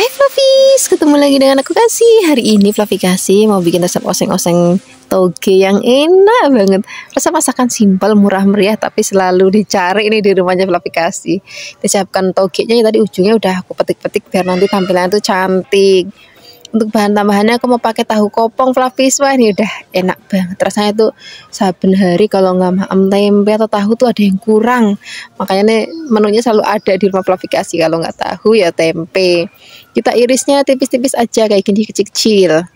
Hai Fluffies, ketemu lagi dengan aku Kasih. Hari ini Fluffy Kasih mau bikin resep oseng-oseng toge yang enak banget. Resep masakan simpel, murah meriah, tapi selalu dicari ini di rumahnya Fluffy Kasih. Disiapkan togenya ya, tadi ujungnya udah aku petik-petik biar nanti tampilannya tuh cantik. Untuk bahan tambahannya aku mau pakai tahu kopong Fluffies. Wah ini udah enak banget. Rasanya tuh saben hari kalau nggak maem tempe atau tahu tuh ada yang kurang. Makanya nih menunya selalu ada di rumah Fluffy Kasih. Kalau nggak tahu ya tempe. Kita irisnya tipis-tipis aja kayak gini kecil-kecil.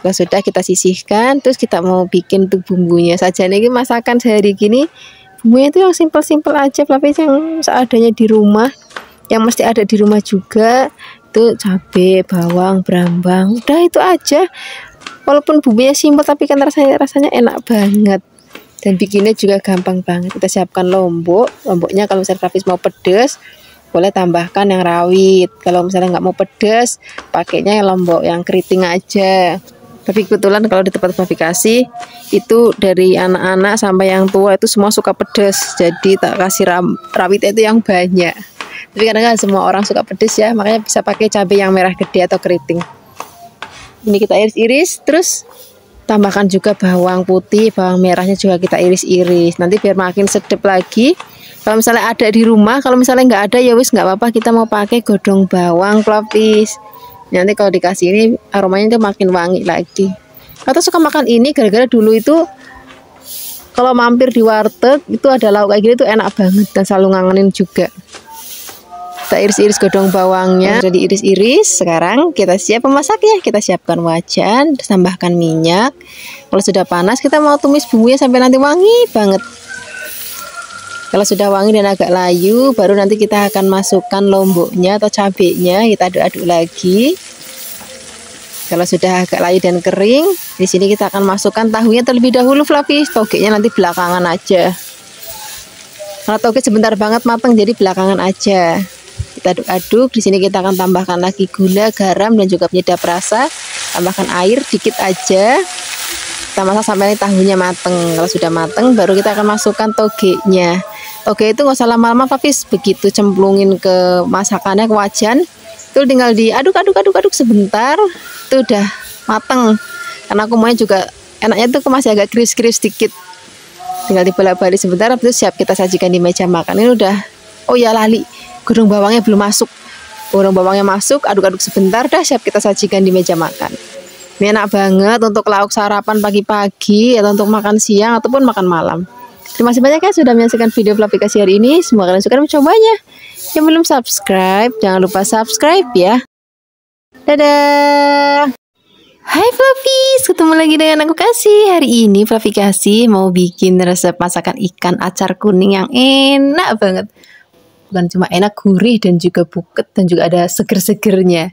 Kalau sudah kita sisihkan, terus kita mau bikin tuh bumbunya saja. Ini masakan sehari gini, bumbunya itu yang simpel-simpel aja Fluffies, yang seadanya di rumah, yang mesti ada di rumah juga. Itu cabai, bawang, brambang, udah itu aja. Walaupun bumbunya simpel tapi kan rasanya enak banget, dan bikinnya juga gampang banget. Kita siapkan lomboknya. Kalau misalnya Fluffies mau pedas boleh tambahkan yang rawit. Kalau misalnya nggak mau pedas pakainya yang lombok yang keriting aja. Tapi kebetulan kalau di tempat Fluffy Kasih itu dari anak-anak sampai yang tua itu semua suka pedas, jadi tak kasih rawitnya itu yang banyak. Tapi kadang-kadang semua orang suka pedas ya, makanya bisa pakai cabai yang merah gede atau keriting. Ini kita iris-iris, terus tambahkan juga bawang putih, bawang merahnya juga kita iris-iris. Nanti biar makin sedap lagi. Kalau misalnya ada di rumah, kalau misalnya nggak ada ya wis nggak apa-apa, kita mau pakai godong bawang Fluffies. Nanti kalau dikasih ini aromanya itu makin wangi lagi. Atau suka makan ini gara-gara dulu itu kalau mampir di warteg itu ada lauk kayak gini tuh enak banget dan selalu ngangenin juga. Kita iris-iris godong bawangnya, sudah diiris-iris. Sekarang kita siap memasaknya. Kita siapkan wajan, tambahkan minyak. Kalau sudah panas kita mau tumis bumbunya sampai nanti wangi banget. Kalau sudah wangi dan agak layu, baru nanti kita akan masukkan lomboknya atau cabenya. Kita aduk-aduk lagi. Kalau sudah agak layu dan kering, di sini kita akan masukkan tahunya terlebih dahulu Fluffy. Togenya nanti belakangan aja. Karena toge sebentar banget matang, jadi belakangan aja. Kita aduk-aduk. Di sini kita akan tambahkan lagi gula, garam, dan juga penyedap rasa. Tambahkan air dikit aja. Kita masak sampai tahunya mateng. Kalau sudah mateng, baru kita akan masukkan togenya. Toge itu nggak usah lama-lama, Fluffy. Begitu cemplungin ke masakannya, ke wajan, itu tinggal diaduk-aduk sebentar, itu udah mateng. Karena aku maunya juga enaknya tuh masih agak kris-kris sedikit. Tinggal dibolak-balik sebentar, habis itu siap kita sajikan di meja makan. Ini udah, oh ya lali, godong bawangnya belum masuk. Godong bawangnya masuk, aduk-aduk sebentar, dah siap kita sajikan di meja makan. Ini enak banget untuk lauk sarapan pagi-pagi, atau untuk makan siang, ataupun makan malam. Terima kasih banyak ya sudah menyaksikan video Fluffy Kasih hari ini. Semoga kalian suka dan mencobanya. Yang belum subscribe, jangan lupa subscribe ya. Dadah. Hai Fluffies, ketemu lagi dengan aku Kasih. Hari ini Fluffy Kasih mau bikin resep masakan ikan acar kuning yang enak banget. Bukan cuma enak, gurih, dan juga buket, dan juga ada seger-segernya.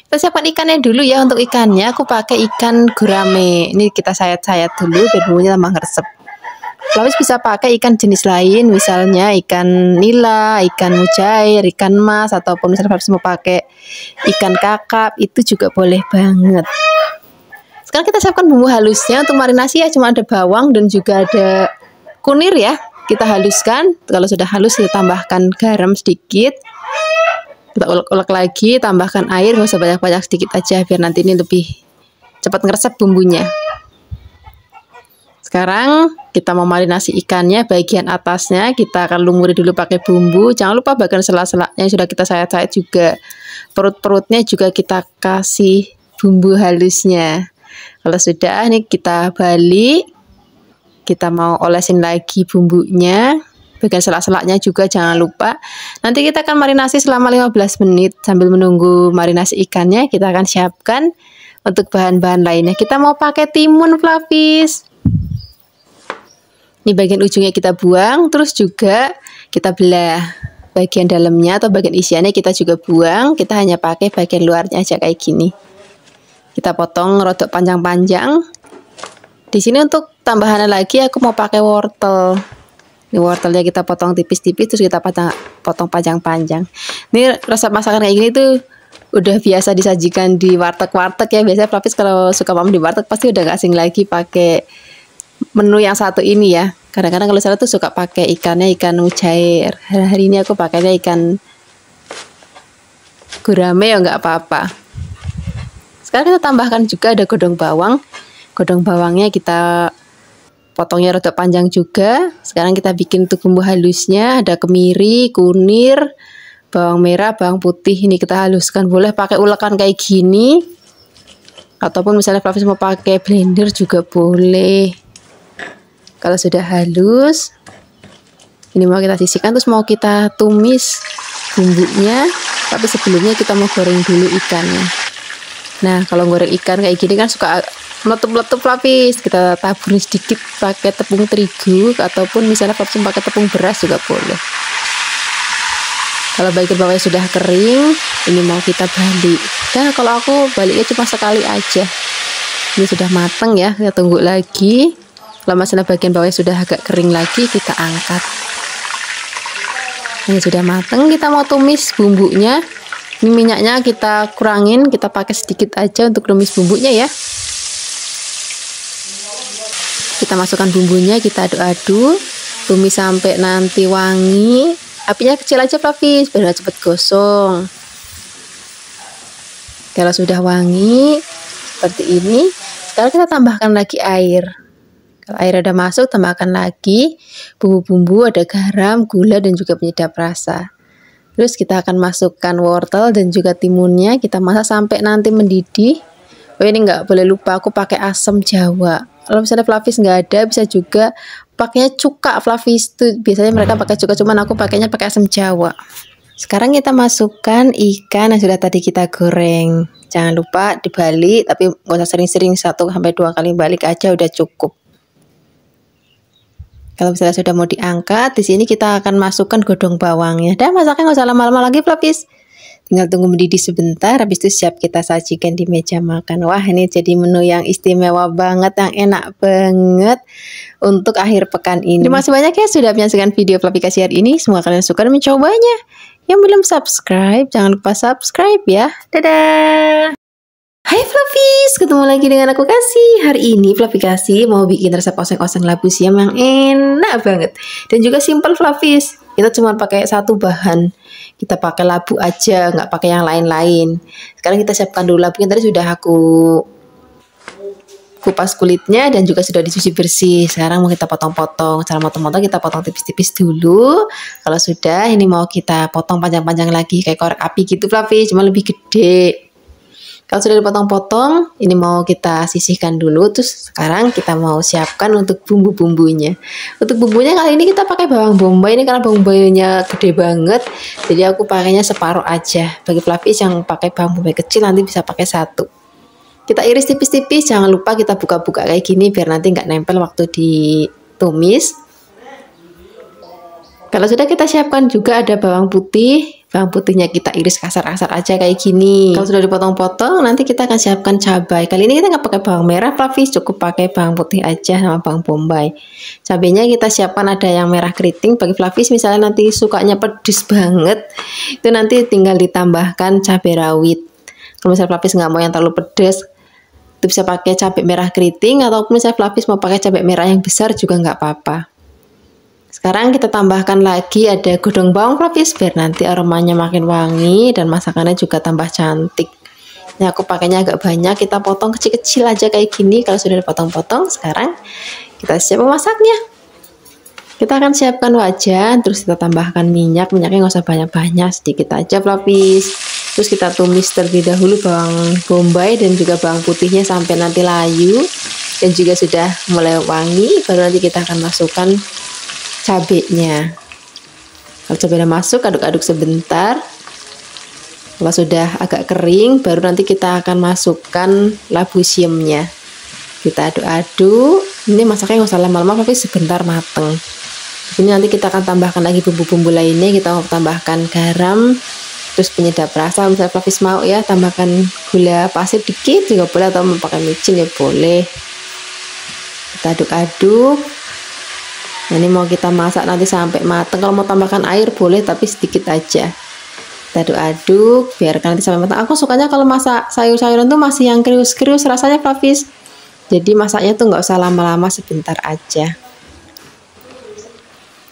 Kita siapkan ikannya dulu ya. Untuk ikannya aku pakai ikan gurame. Ini kita sayat-sayat dulu biar bumbunya tambah ngeresep. Fluffies bisa pakai ikan jenis lain, misalnya ikan nila, ikan mujair, ikan mas, ataupun misalnya Fluffies mau pakai ikan kakap, itu juga boleh banget. Sekarang kita siapkan bumbu halusnya. Untuk marinasi ya cuma ada bawang dan juga ada kunir ya. Kita haluskan. Kalau sudah halus kita tambahkan garam sedikit. Kita ulek-ulek lagi, tambahkan air, nggak usah banyak-banyak, sedikit aja biar nanti ini lebih cepat ngeresep bumbunya. Sekarang kita mau marinasi ikannya. Bagian atasnya kita akan lumuri dulu pakai bumbu. Jangan lupa bagian sela-selanya sudah kita sayat-sayat juga. Perut-perutnya juga kita kasih bumbu halusnya. Kalau sudah, ini kita balik. Kita mau olesin lagi bumbunya. Bagian sela-selanya juga jangan lupa. Nanti kita akan marinasi selama 15 menit. Sambil menunggu marinasi ikannya, kita akan siapkan untuk bahan-bahan lainnya. Kita mau pakai timun Fluffies. Ini bagian ujungnya kita buang, terus juga kita belah. Bagian dalamnya atau bagian isiannya kita juga buang. Kita hanya pakai bagian luarnya aja kayak gini. Kita potong rodok panjang-panjang. Di sini untuk tambahannya lagi aku mau pakai wortel. Ini wortelnya kita potong tipis-tipis, terus kita potong panjang-panjang. Ini resep masakan kayak gini tuh udah biasa disajikan di warteg-warteg ya. Biasanya Fluffies kalau suka makan di warteg pasti udah gak asing lagi pakai menu yang satu ini ya. Kadang-kadang kalau saya tuh suka pakai ikannya ikan mujair. Hari ini aku pakainya ikan gurame ya nggak apa-apa. Sekarang kita tambahkan juga ada godong bawang. Godong bawangnya kita potongnya rada panjang juga. Sekarang kita bikin untuk bumbu halusnya. Ada kemiri, kunir, bawang merah, bawang putih. Ini kita haluskan. Boleh pakai ulekan kayak gini, ataupun misalnya Flavis mau pakai blender juga boleh. Kalau sudah halus, ini mau kita sisihkan, terus mau kita tumis bumbunya. Tapi sebelumnya kita mau goreng dulu ikannya. Nah, kalau goreng ikan kayak gini kan suka meletup-meletup Flavis. Kita taburin sedikit pakai tepung terigu, ataupun misalnya Flavis pakai tepung beras juga boleh. Kalau bagian bawahnya sudah kering, ini mau kita balik. Nah, kalau aku baliknya cuma sekali aja. Ini sudah mateng ya, kita tunggu lagi. Kalau misalnya bagian bawahnya sudah agak kering lagi, kita angkat. Ini sudah mateng, kita mau tumis bumbunya. Ini minyaknya kita kurangin, kita pakai sedikit aja untuk tumis bumbunya ya. Kita masukkan bumbunya, kita aduk-aduk, tumis sampai nanti wangi. Apinya kecil aja Flavis, biar cepet gosong. Kalau sudah wangi seperti ini, sekarang kita tambahkan lagi air. Kalau air udah masuk, tambahkan lagi bumbu-bumbu, ada garam, gula, dan juga penyedap rasa. Terus kita akan masukkan wortel dan juga timunnya, kita masak sampai nanti mendidih. Oh, ini nggak boleh lupa, aku pakai asam Jawa. Kalau misalnya Flavis nggak ada, bisa juga pakainya cuka Flavis. Itu biasanya mereka pakai cuka, cuman aku pakainya pakai asam Jawa. Sekarang kita masukkan ikan yang sudah tadi kita goreng. Jangan lupa dibalik, tapi nggak usah sering-sering, 1 sampai 2 kali balik aja udah cukup. Kalau misalnya sudah mau diangkat, di sini kita akan masukkan godong bawangnya. Dan masaknya nggak usah lama-lama lagi Flavis. Tinggal tunggu mendidih sebentar, habis itu siap kita sajikan di meja makan. Wah, ini jadi menu yang istimewa banget, yang enak banget untuk akhir pekan ini. Terima kasih banyak ya sudah menyaksikan video Flavikasi hari ini. Semoga kalian suka dan mencobanya. Yang belum subscribe, jangan lupa subscribe ya. Dadah! Hai Flavis, ketemu lagi dengan aku Kasih. Hari ini Flavikasi mau bikin resep oseng-oseng labu siam yang enak banget dan juga simple Flavis. Kita cuma pakai satu bahan. Kita pakai labu aja, nggak pakai yang lain-lain. Sekarang kita siapkan dulu labu yang tadi sudah aku kupas kulitnya dan juga sudah dicuci bersih. Sekarang mau kita potong-potong. Cara potong-potong kita potong tipis-tipis dulu. Kalau sudah, ini mau kita potong panjang-panjang lagi kayak korek api gitu Flavis, cuma lebih gede. Kalau sudah dipotong-potong, ini mau kita sisihkan dulu. Terus sekarang kita mau siapkan untuk bumbu-bumbunya. Untuk bumbunya kali ini kita pakai bawang bombay. Ini karena bawang bombaynya gede banget, jadi aku pakainya separuh aja. Bagi Flavis yang pakai bawang bombay kecil nanti bisa pakai 1. Kita iris tipis-tipis. Jangan lupa kita buka-buka kayak gini biar nanti nggak nempel waktu ditumis. Kalau sudah, kita siapkan juga ada bawang putih. Bawang putihnya kita iris kasar-kasar aja kayak gini. Kalau sudah dipotong-potong, nanti kita akan siapkan cabai. Kali ini kita nggak pakai bawang merah Flavis, cukup pakai bawang putih aja sama bawang bombay. Cabainya kita siapkan ada yang merah keriting. Bagi Flavis misalnya nanti sukanya pedes banget, itu nanti tinggal ditambahkan cabai rawit. Kalau misalnya Flavis nggak mau yang terlalu pedes, itu bisa pakai cabai merah keriting, ataupun misalnya Flavis mau pakai cabai merah yang besar juga nggak apa-apa. Sekarang kita tambahkan lagi ada godong bawang Flavis biar nanti aromanya makin wangi dan masakannya juga tambah cantik. Ini aku pakainya agak banyak, kita potong kecil-kecil aja kayak gini. Kalau sudah dipotong-potong, sekarang kita siap memasaknya. Kita akan siapkan wajan, terus kita tambahkan minyak. Minyaknya nggak usah banyak-banyak, sedikit aja Flavis. Terus kita tumis terlebih dahulu bawang bombay dan juga bawang putihnya sampai nanti layu dan juga sudah mulai wangi. Baru nanti kita akan masukkan cabenya. Kalau cabai udah masuk, aduk-aduk sebentar. Kalau sudah agak kering, baru nanti kita akan masukkan labu siamnya. Kita aduk-aduk. Ini masaknya nggak usah lama-lama, tapi sebentar mateng. Ini nanti kita akan tambahkan lagi bumbu-bumbu lainnya. Kita mau tambahkan garam, terus penyedap rasa. Misalnya Flavis mau ya, tambahkan gula pasir dikit juga boleh, atau mau pakai micin ya boleh. Kita aduk-aduk. Nah, ini mau kita masak nanti sampai matang. Kalau mau tambahkan air boleh, tapi sedikit aja. Kita aduk-aduk biarkan nanti sampai matang. Aku sukanya kalau masak sayur-sayuran tuh masih yang krius-krius rasanya Flavis. Jadi masaknya tuh nggak usah lama-lama, sebentar aja.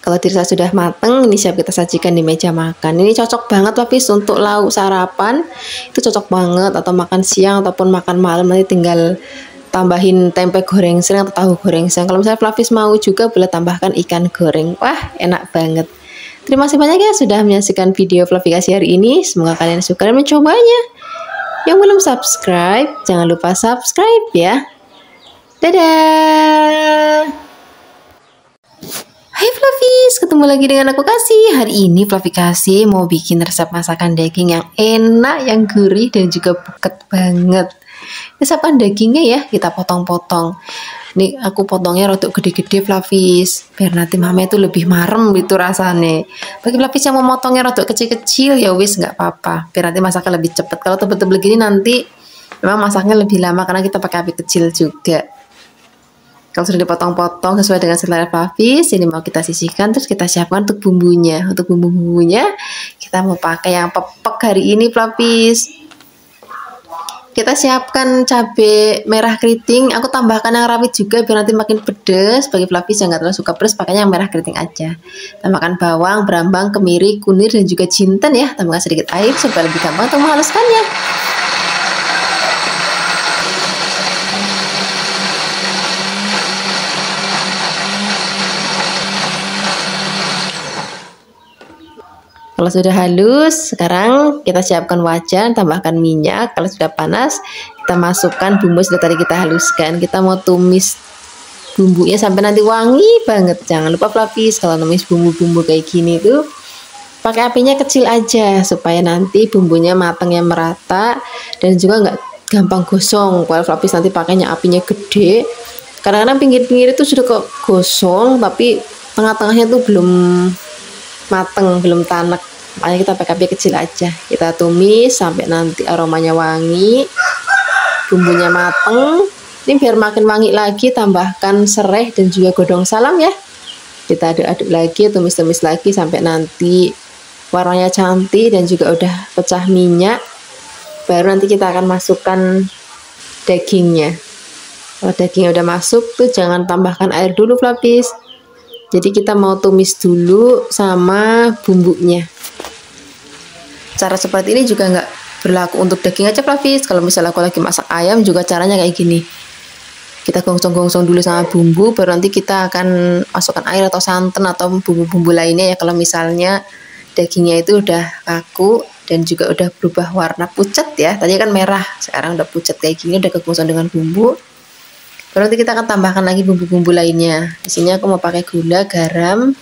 Kalau dirasa sudah mateng, ini siap kita sajikan di meja makan. Ini cocok banget Flavis untuk lauk sarapan. Itu cocok banget atau makan siang ataupun makan malam, nanti tinggal tambahin tempe goreng sering atau tahu goreng sering. Kalau misalnya Flavis mau juga boleh tambahkan ikan goreng. Wah, enak banget. Terima kasih banyak ya sudah menyaksikan video Flavikasi hari ini. Semoga kalian suka dan mencobanya. Yang belum subscribe, jangan lupa subscribe ya. Dadah. Hai Flavis, ketemu lagi dengan aku Kasih. Hari ini Flavikasi mau bikin resep masakan daging yang enak, yang gurih dan juga buket banget. Resepan dagingnya ya kita potong-potong. Ini aku potongnya rodok gede-gede Flavis, biar nanti mama itu lebih marem gitu rasanya. Bagi Flavis yang mau motongnya rodok kecil-kecil ya wis nggak apa-apa, biar nanti masaknya lebih cepet. Kalau tebel-tebel gini nanti memang masaknya lebih lama karena kita pakai api kecil juga. Kalau sudah dipotong-potong sesuai dengan selera Flavis, ini mau kita sisihkan terus kita siapkan untuk bumbunya. Untuk bumbu-bumbunya kita mau pakai yang pepek hari ini Flavis. Kita siapkan cabai merah keriting. Aku tambahkan yang rawit juga biar nanti makin pedas. Bagi Flavis yang nggak terlalu suka pedas, pakainya yang merah keriting aja. Tambahkan bawang, brambang, kemiri, kunir dan juga jinten ya. Tambahkan sedikit air supaya lebih gampang untuk menghaluskannya. Kalau sudah halus, sekarang kita siapkan wajan, tambahkan minyak. Kalau sudah panas, kita masukkan bumbu sudah tadi kita haluskan. Kita mau tumis bumbunya sampai nanti wangi banget. Jangan lupa Flavis, kalau numis bumbu-bumbu kayak gini tuh pakai apinya kecil aja supaya nanti bumbunya matangnya merata dan juga nggak gampang gosong. Kalau Flavis nanti pakainya apinya gede, kadang-kadang pinggir-pinggir itu sudah kok gosong, tapi tengah-tengahnya tuh belum mateng, belum tanek. Makanya kita pakai api kecil aja. Kita tumis sampai nanti aromanya wangi, bumbunya mateng. Ini biar makin wangi lagi, tambahkan serai dan juga godong salam ya. Kita aduk-aduk lagi, tumis-tumis lagi sampai nanti warnanya cantik dan juga udah pecah minyak. Baru nanti kita akan masukkan dagingnya. Kalau dagingnya udah masuk tuh jangan tambahkan air dulu Flavis. Jadi kita mau tumis dulu sama bumbunya. Cara seperti ini juga nggak berlaku untuk daging aja Flavis. Kalau misalnya aku lagi masak ayam juga caranya kayak gini. Kita gongsong-gongsong dulu sama bumbu, baru nanti kita akan masukkan air atau santan atau bumbu-bumbu lainnya ya. Kalau misalnya dagingnya itu udah kaku dan juga udah berubah warna pucat ya. Tadi kan merah, sekarang udah pucat kayak gini, udah kegongsong dengan bumbu. Baru nanti kita akan tambahkan lagi bumbu-bumbu lainnya. Di sini aku mau pakai gula, garam,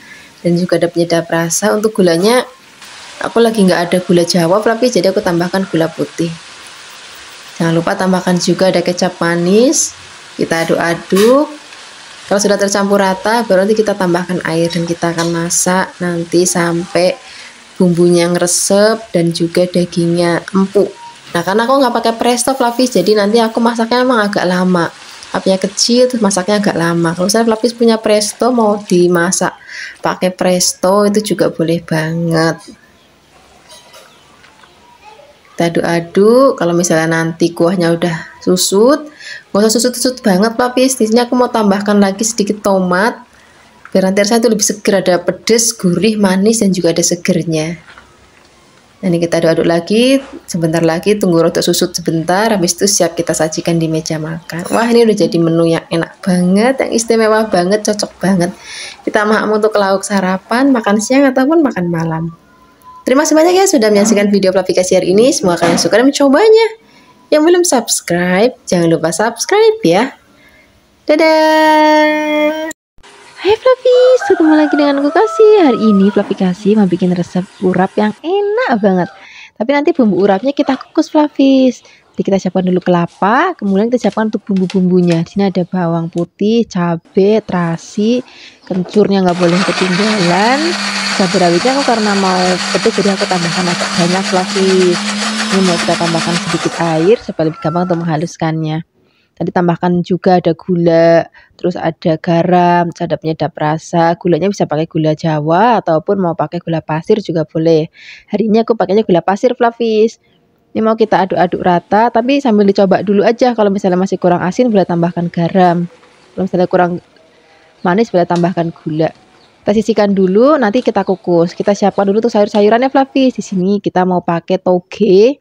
dan juga ada penyedap rasa. Untuk gulanya aku lagi nggak ada gula Jawa Flavis, jadi aku tambahkan gula putih. Jangan lupa tambahkan juga ada kecap manis. Kita aduk-aduk. Kalau sudah tercampur rata, baru nanti kita tambahkan air dan kita akan masak nanti sampai bumbunya ngeresep dan juga dagingnya empuk. Nah, karena aku nggak pakai presto Flavis, jadi nanti aku masaknya emang agak lama. Apinya kecil, terus masaknya agak lama. Kalau saya Flavis punya presto, mau dimasak pakai presto itu juga boleh banget. Kita aduk-aduk. Kalau misalnya nanti kuahnya udah susut, nggak usah susut-susut banget Flavis. Di sini aku mau tambahkan lagi sedikit tomat biar nanti rasanya itu lebih seger, ada pedas, gurih, manis dan juga ada segernya. Nah, ini kita aduk-aduk lagi, sebentar lagi tunggu rodok susut sebentar, habis itu siap kita sajikan di meja makan. Wah, ini udah jadi menu yang enak banget, yang istimewa banget, cocok banget. Kita makan untuk lauk sarapan, makan siang ataupun makan malam. Terima kasih banyak ya sudah menyaksikan video Flavikasi hari ini. Semoga kalian suka dan mencobanya. Yang belum subscribe, jangan lupa subscribe ya. Dadah. Hai Flavis, ketemu lagi dengan aku Kasih. Hari ini Flavikasi mau bikin resep urap yang enak banget. Tapi nanti bumbu urapnya kita kukus Flavis. Jadi kita siapkan dulu kelapa, kemudian kita siapkan untuk bumbu-bumbunya. Di sini ada bawang putih, cabai, terasi, kencurnya nggak boleh ketinggalan. Cabai rawitnya aku karena mau pedas jadi aku tambahkan agak banyak Flavis. Ini mau kita tambahkan sedikit air supaya lebih gampang untuk menghaluskannya. Tadi tambahkan juga ada gula, terus ada garam, ada penyedap rasa. Gulanya bisa pakai gula Jawa ataupun mau pakai gula pasir juga boleh. Hari ini aku pakainya gula pasir Flavis. Ini mau kita aduk-aduk rata, tapi sambil dicoba dulu aja. Kalau misalnya masih kurang asin boleh tambahkan garam. Kalau misalnya kurang manis boleh tambahkan gula. Kita sisihkan dulu, nanti kita kukus. Kita siapkan dulu tuh sayur-sayurannya Flavis. Di sini kita mau pakai toge.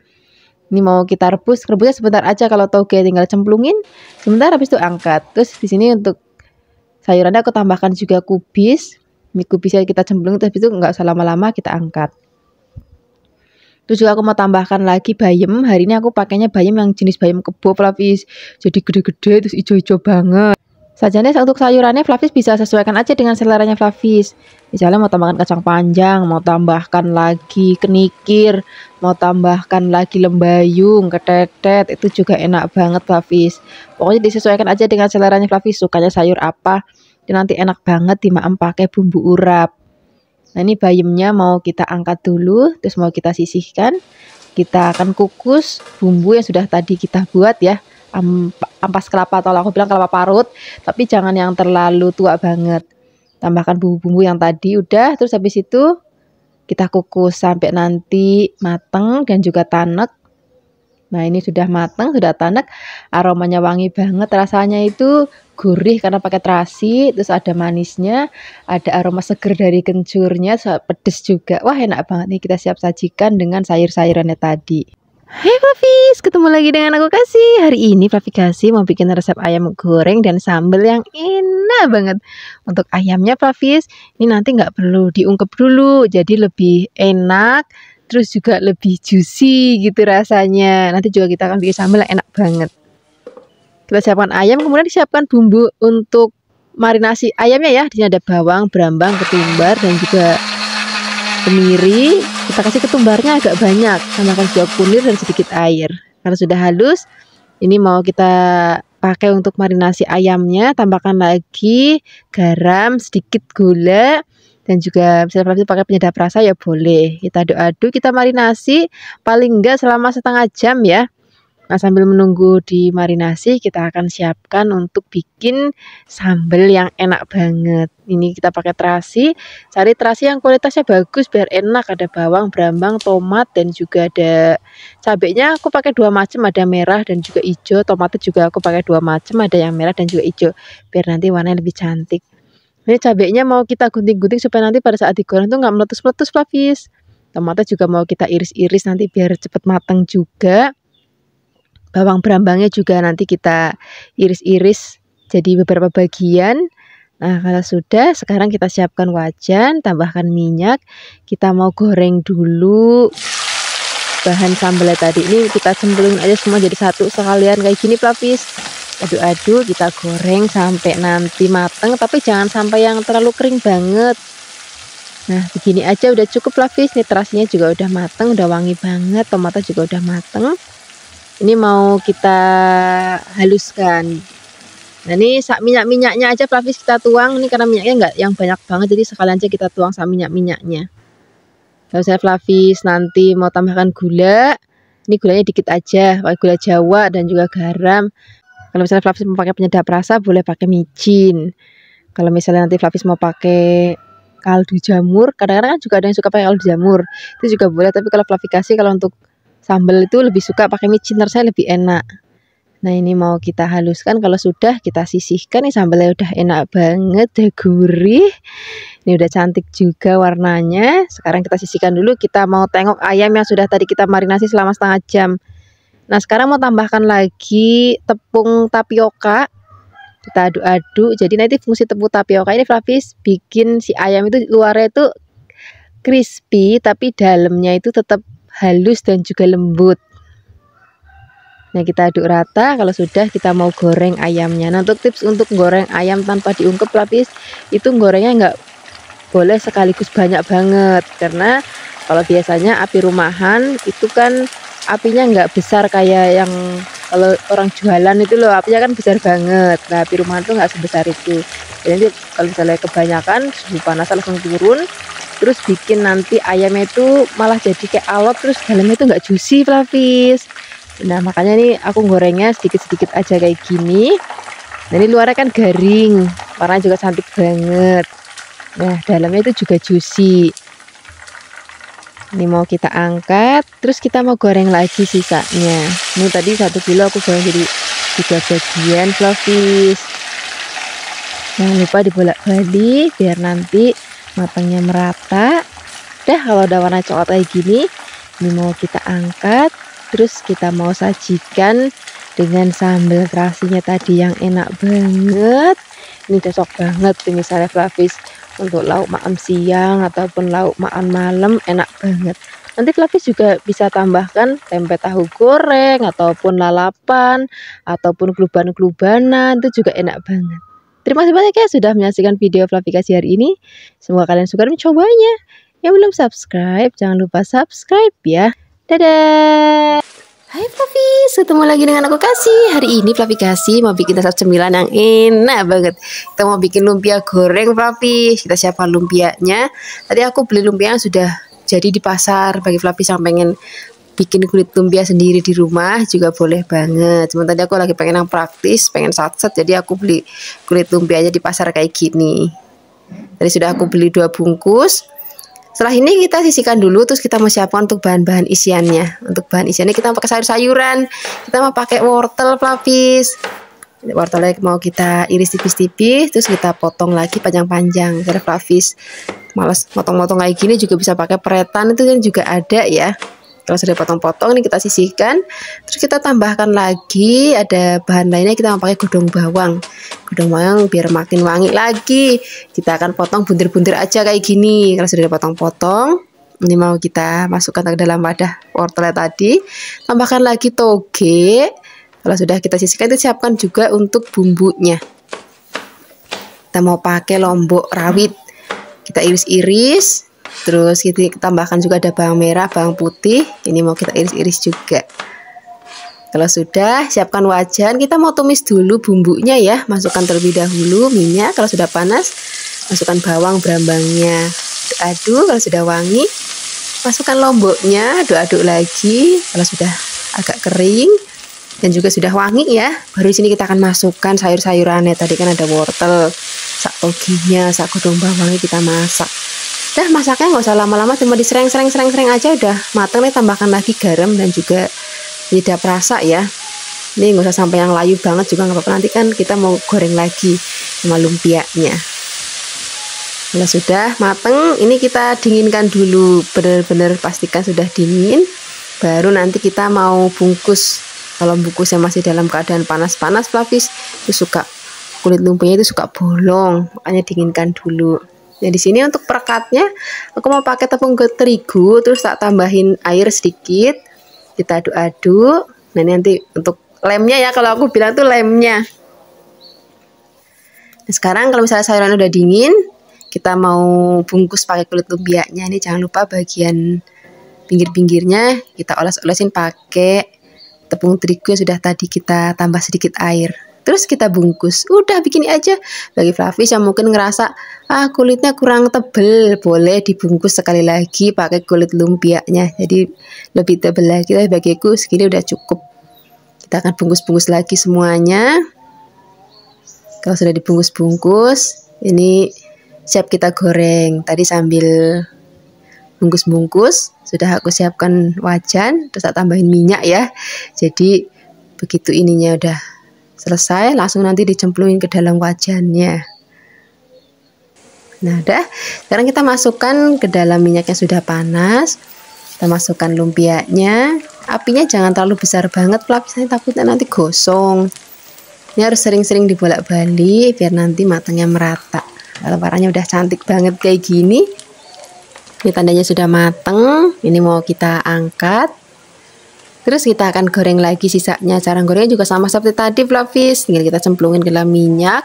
Ini mau kita rebus. Rebusnya sebentar aja, kalau toge tinggal cemplungin. Sebentar habis itu angkat. Terus di sini untuk sayurannya aku tambahkan juga kubis. Ini kubisnya kita cemplungin, terus habis itu nggak usah lama-lama kita angkat. Terus juga aku mau tambahkan lagi bayam. Hari ini aku pakainya bayam yang jenis bayam kebo Flavis. Jadi gede-gede terus hijau-hijau banget. Sajiannya untuk sayurannya Flavis bisa sesuaikan aja dengan seleranya Flavis. Misalnya mau tambahkan kacang panjang, mau tambahkan lagi kenikir, mau tambahkan lagi lembayung, ketetet, itu juga enak banget Flavis. Pokoknya disesuaikan aja dengan seleranya Flavis, sukanya sayur apa. Dan nanti enak banget dimaem pakai bumbu urap. Nah ini bayamnya mau kita angkat dulu, terus mau kita sisihkan. Kita akan kukus bumbu yang sudah tadi kita buat ya. Ampas kelapa atau aku bilang kelapa parut, tapi jangan yang terlalu tua banget. Tambahkan bumbu-bumbu yang tadi udah, terus habis itu kita kukus sampai nanti mateng dan juga tanek. Nah ini sudah mateng, sudah tanek, aromanya wangi banget, rasanya itu gurih karena pakai terasi, terus ada manisnya, ada aroma seger dari kencurnya, pedes juga. Wah enak banget nih, kita siap sajikan dengan sayur-sayurannya tadi. Hai Flavis, ketemu lagi dengan aku Kasih. Hari ini Flavi Kasih mau bikin resep ayam goreng dan sambal yang enak banget. Untuk ayamnya Flavis, ini nanti nggak perlu diungkep dulu, jadi lebih enak, terus juga lebih juicy gitu rasanya. Nanti juga kita akan bikin sambal yang enak banget. Kita siapkan ayam, kemudian disiapkan bumbu untuk marinasi ayamnya ya. Di sini ada bawang, berambang, ketumbar, dan juga kemiri. Kita kasih ketumbarnya agak banyak, tambahkan juga kunir dan sedikit air. Kalau sudah halus, ini mau kita pakai untuk marinasi ayamnya. Tambahkan lagi garam, sedikit gula, dan juga misalnya pakai penyedap rasa ya boleh. Kita aduk-aduk, kita marinasi paling enggak selama setengah jam ya. Nah sambil menunggu dimarinasi, kita akan siapkan untuk bikin sambal yang enak banget. Ini kita pakai terasi, cari terasi yang kualitasnya bagus biar enak. Ada bawang, berambang, tomat, dan juga ada cabenya. Aku pakai dua macam, ada merah dan juga hijau. Tomatnya juga aku pakai dua macam, ada yang merah dan juga hijau, biar nanti warnanya lebih cantik. Ini cabenya mau kita gunting-gunting supaya nanti pada saat digoreng tuh nggak meletus-meletus Flavis. Tomatnya juga mau kita iris-iris nanti biar cepet matang juga. Bawang berambangnya juga nanti kita iris-iris jadi beberapa bagian. Nah kalau sudah, sekarang kita siapkan wajan, tambahkan minyak. Kita mau goreng dulu bahan sambalnya tadi. Ini kita cemplungin aja semua jadi satu sekalian kayak gini Flavis. Aduk-aduk, kita goreng sampai nanti mateng, tapi jangan sampai yang terlalu kering banget. Nah begini aja udah cukup Flavis. Nih terasinya juga udah mateng, udah wangi banget, tomatnya juga udah mateng. Ini mau kita haluskan. Nah ini sak minyak-minyaknya aja Flavis kita tuang. Ini karena minyaknya enggak yang banyak banget, jadi sekalian aja kita tuang sak minyak-minyaknya. Kalau saya Flavis nanti mau tambahkan gula, ini gulanya dikit aja, pakai gula Jawa dan juga garam. Kalau misalnya Flavis mau pakai penyedap rasa, boleh pakai micin. Kalau misalnya nanti Flavis mau pakai kaldu jamur, kadang-kadang kan juga ada yang suka pakai kaldu jamur, itu juga boleh. Tapi kalau Flavi Kasih kalau untuk sambal itu lebih suka pakai micin, rasanya lebih enak. Nah ini mau kita haluskan, kalau sudah kita sisihkan. Nih sambalnya udah enak banget, udah gurih, ini udah cantik juga warnanya. Sekarang kita sisihkan dulu, kita mau tengok ayam yang sudah tadi kita marinasi selama setengah jam. Nah sekarang mau tambahkan lagi tepung tapioka. Kita aduk-aduk, jadi nanti fungsi tepung tapioka ini Flavis bikin si ayam itu luarnya itu crispy, tapi dalamnya itu tetap halus dan juga lembut. Nah kita aduk rata. Kalau sudah, kita mau goreng ayamnya. Nah untuk tips untuk goreng ayam tanpa diungkep Flavis, itu gorengnya nggak boleh sekaligus banyak banget, karena kalau biasanya api rumahan itu kan apinya nggak besar kayak yang kalau orang jualan itu loh, apinya kan besar banget. Nah api rumahan tuh nggak sebesar itu. Jadi kalau misalnya kebanyakan, suhu panas langsung turun, terus bikin nanti ayamnya itu malah jadi kayak alot, terus dalamnya itu nggak juicy Flavis. Nah makanya nih aku gorengnya sedikit-sedikit aja kayak gini. Nah ini luarnya kan garing, warnanya juga cantik banget. Nah dalamnya itu juga juicy. Ini mau kita angkat, terus kita mau goreng lagi sisanya. Ini tadi 1 kilo aku goreng jadi 3 bagian Flavis. Jangan lupa dibolak-balik biar nanti matangnya merata. Dah kalau udah warna coklat kayak gini, ini mau kita angkat. Terus kita mau sajikan dengan sambal terasinya tadi yang enak banget. Ini cocok banget misalnya Flavis untuk lauk makan siang ataupun lauk makan malam, enak banget. Nanti Flavis juga bisa tambahkan tempe tahu goreng ataupun lalapan ataupun kluban-klubanan, itu juga enak banget. Terima kasih banyak ya sudah menyaksikan video Flavikasi hari ini. Semoga kalian suka mencobanya. Yang belum subscribe, jangan lupa subscribe ya. Dadah. Hai Flavis, ketemu lagi dengan aku Kasih. Hari ini Flavikasi mau bikin resep cemilan yang enak banget. Kita mau bikin lumpia goreng Flavis. Kita siapkan lumpianya. Tadi aku beli lumpia yang sudah jadi di pasar. Bagi Flavis yang pengen bikin kulit lumpia sendiri di rumah juga boleh banget. Cuma tadi aku lagi pengen yang praktis, pengen satset, jadi aku beli kulit lumpianya di pasar kayak gini. Tadi sudah aku beli 2 bungkus. Setelah ini kita sisihkan dulu, terus kita mau siapkan untuk bahan-bahan isiannya. Untuk bahan isiannya kita mau pakai sayur-sayuran. Kita mau pakai wortel Flavis. Wortelnya mau kita iris tipis-tipis, terus kita potong lagi panjang-panjang. Karena Flavis malas motong-motong kayak gini, juga bisa pakai peretan, itu kan juga ada ya. Kalau sudah potong-potong ini kita sisihkan. Terus kita tambahkan lagi ada bahan lainnya, kita mau pakai godong bawang. Godong bawang biar makin wangi lagi. Kita akan potong buntir-buntir aja kayak gini. Kalau sudah dipotong-potong, ini mau kita masukkan ke dalam wadah wortelnya tadi. Tambahkan lagi toge. Kalau sudah kita sisihkan, itu siapkan juga untuk bumbunya. Kita mau pakai lombok rawit. Kita iris-iris. Terus kita tambahkan juga ada bawang merah, bawang putih. Ini mau kita iris-iris juga. Kalau sudah, siapkan wajan. Kita mau tumis dulu bumbunya ya. Masukkan terlebih dahulu minyak. Kalau sudah panas, masukkan bawang berambangnya. Aduk, kalau sudah wangi, masukkan lomboknya. Aduk-aduk lagi. Kalau sudah agak kering dan juga sudah wangi ya, baru sini kita akan masukkan sayur-sayurannya. Tadi kan ada wortel, sak toginya, sak godong bawangnya kita masak. Dah masaknya nggak usah lama-lama, cuma disereng-sereng aja udah matang nih. Tambahkan lagi garam dan juga penyedap rasa ya. Ini nggak usah sampai yang layu banget juga nggak apa-apa, nanti kan kita mau goreng lagi sama lumpianya. Kalau sudah mateng, ini kita dinginkan dulu, benar-benar pastikan sudah dingin, baru nanti kita mau bungkus. Kalau bungkusnya masih dalam keadaan panas-panas Flavis, itu suka kulit lumpianya itu suka bolong, makanya dinginkan dulu. Nah di sini untuk perekatnya aku mau pakai tepung terigu, terus tak tambahin air sedikit, kita aduk-aduk. Nah ini nanti untuk lemnya ya, kalau aku bilang tuh lemnya. Nah sekarang kalau misalnya sayuran udah dingin, kita mau bungkus pakai kulit lumpianya. Ini jangan lupa bagian pinggir-pinggirnya kita oles-olesin pakai tepung terigu yang sudah tadi kita tambah sedikit air. Terus kita bungkus, udah begini aja. Bagi Flavis yang mungkin ngerasa kulitnya kurang tebel, boleh dibungkus sekali lagi pakai kulit lumpianya, jadi lebih tebel lagi. Tapi bagiku segini udah cukup. Kita akan bungkus-bungkus lagi semuanya. Kalau sudah dibungkus-bungkus, ini siap kita goreng. Tadi sambil bungkus-bungkus sudah aku siapkan wajan, terus tak tambahin minyak ya. Jadi begitu ininya udah selesai, langsung nanti dicemplungin ke dalam wajannya. Nah udah, sekarang kita masukkan ke dalam minyak yang sudah panas. Kita masukkan lumpianya. Apinya jangan terlalu besar banget Flavis, takutnya nanti gosong. Ini harus sering-sering dibolak-balik biar nanti matangnya merata. Kalau warnanya udah cantik banget kayak gini, ini tandanya sudah matang. Ini mau kita angkat. Terus kita akan goreng lagi sisanya. Cara gorengnya juga sama seperti tadi Flavis, tinggal kita cemplungin ke dalam minyak.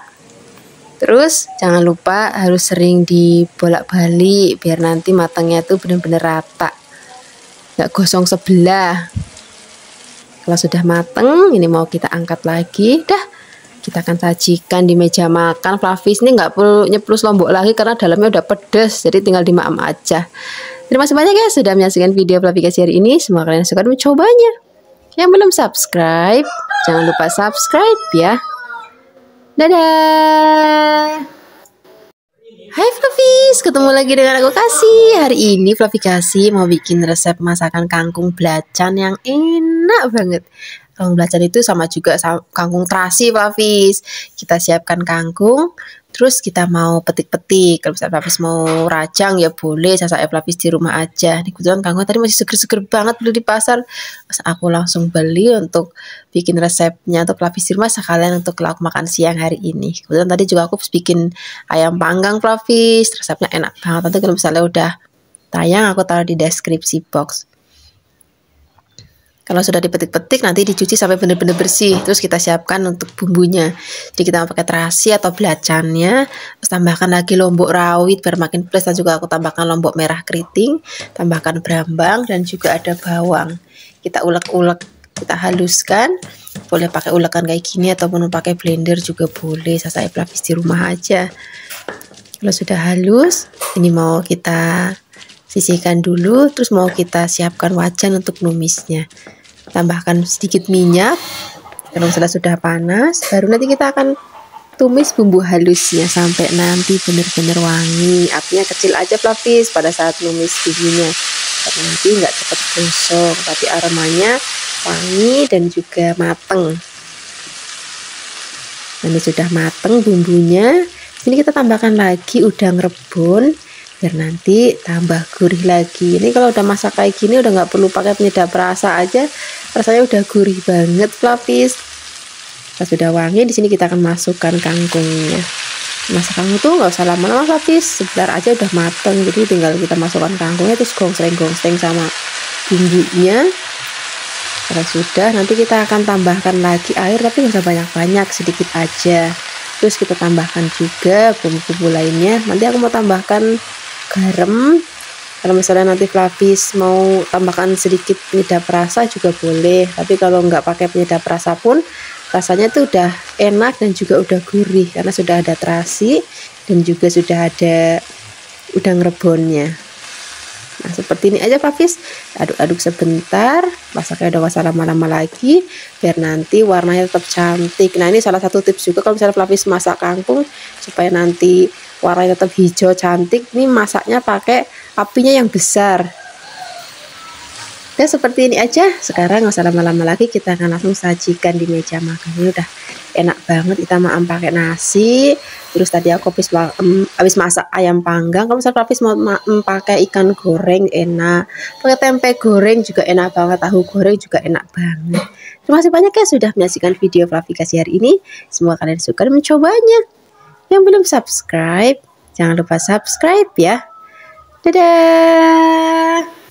Terus jangan lupa harus sering dibolak-balik biar nanti matangnya tuh benar-benar rata, nggak gosong sebelah. Kalau sudah matang, ini mau kita angkat lagi. Dah, kita akan sajikan di meja makan Flavis. Ini nggak perlu nyeplus lombok lagi karena dalamnya udah pedas, jadi tinggal dimaam aja. Terima kasih banyak ya sudah menyaksikan video Flavikasi hari ini. Semoga kalian suka mencobanya. Yang belum subscribe, jangan lupa subscribe ya. Dadah. Hai Flavis, ketemu lagi dengan aku Kasih. Hari ini Flavikasi mau bikin resep masakan kangkung belacan yang enak banget. Kangkung belacan itu sama juga kangkung terasi Flavis. Kita siapkan kangkung, Terus kita mau petik-petik, kalau misalnya Flavis mau rajang ya boleh, saya Flavis di rumah aja. Nih kebetulan kangkung tadi masih seger-seger banget beli di pasar. Terus aku langsung beli untuk bikin resepnya untuk Flavis di rumah sekalian untuk lauk makan siang hari ini. Kebetulan tadi juga aku bikin ayam panggang Flavis, resepnya enak banget. Nanti kalau misalnya udah tayang aku taruh di deskripsi box. Kalau sudah dipetik-petik nanti dicuci sampai benar-benar bersih. Terus kita siapkan untuk bumbunya. Jadi kita pakai terasi atau belacannya. Terus tambahkan lagi lombok rawit biar makin plus. Dan juga aku tambahkan lombok merah keriting. Tambahkan brambang dan juga ada bawang. Kita ulek-ulek, kita haluskan. Boleh pakai ulekan kayak gini ataupun pakai blender juga boleh. Saya Flavis di rumah aja. Kalau sudah halus, ini mau kita sisihkan dulu, terus mau kita siapkan wajan untuk numisnya. Tambahkan sedikit minyak. Kalau sudah panas, baru nanti kita akan tumis bumbu halusnya sampai nanti benar-benar wangi. Apinya kecil aja Flavis pada saat numis bumbunya. Karena nanti nggak cepat gosong, tapi aromanya wangi dan juga mateng. Ini sudah mateng bumbunya. Ini kita tambahkan lagi udang rebon biar nanti tambah gurih lagi. Ini kalau udah masak kayak gini udah nggak perlu pakai penyedap rasa aja, rasanya udah gurih banget Flavis. Pas sudah wangi, di sini kita akan masukkan kangkungnya. Masak kangkung tuh nggak usah lama-lama Flavis, sebentar aja udah mateng. Jadi tinggal kita masukkan kangkungnya terus gongseng-gongseng sama bumbunya. Kalau sudah, nanti kita akan tambahkan lagi air, tapi nggak usah banyak-banyak, sedikit aja. Terus kita tambahkan juga bumbu-bumbu lainnya. Nanti aku mau tambahkan garam. Kalau misalnya nanti Flavis mau tambahkan sedikit penyedap rasa juga boleh. Tapi kalau nggak pakai penyedap rasa pun rasanya tuh udah enak dan juga udah gurih karena sudah ada terasi dan juga sudah ada udang rebonnya. Nah seperti ini aja Flavis, aduk-aduk sebentar, masaknya udah usah lama-lama lagi biar nanti warnanya tetap cantik. Nah ini salah satu tips juga kalau misalnya Flavis masak kangkung supaya nanti warnanya tetap hijau cantik, ini masaknya pakai apinya yang besar. Dan seperti ini aja, sekarang nggak usah lama-lama lagi, kita akan langsung sajikan di meja makan. Ini udah enak banget, kita makan pakai nasi. Terus tadi aku habis masak ayam panggang. Kalau misalnya Flavis mau pakai ikan goreng enak, pakai tempe goreng juga enak banget, tahu goreng juga enak banget. Terima kasih banyak ya sudah menyaksikan video Flavikasi hari ini. Semoga kalian suka dan mencobanya. Yang belum subscribe, jangan lupa subscribe ya. Dadah.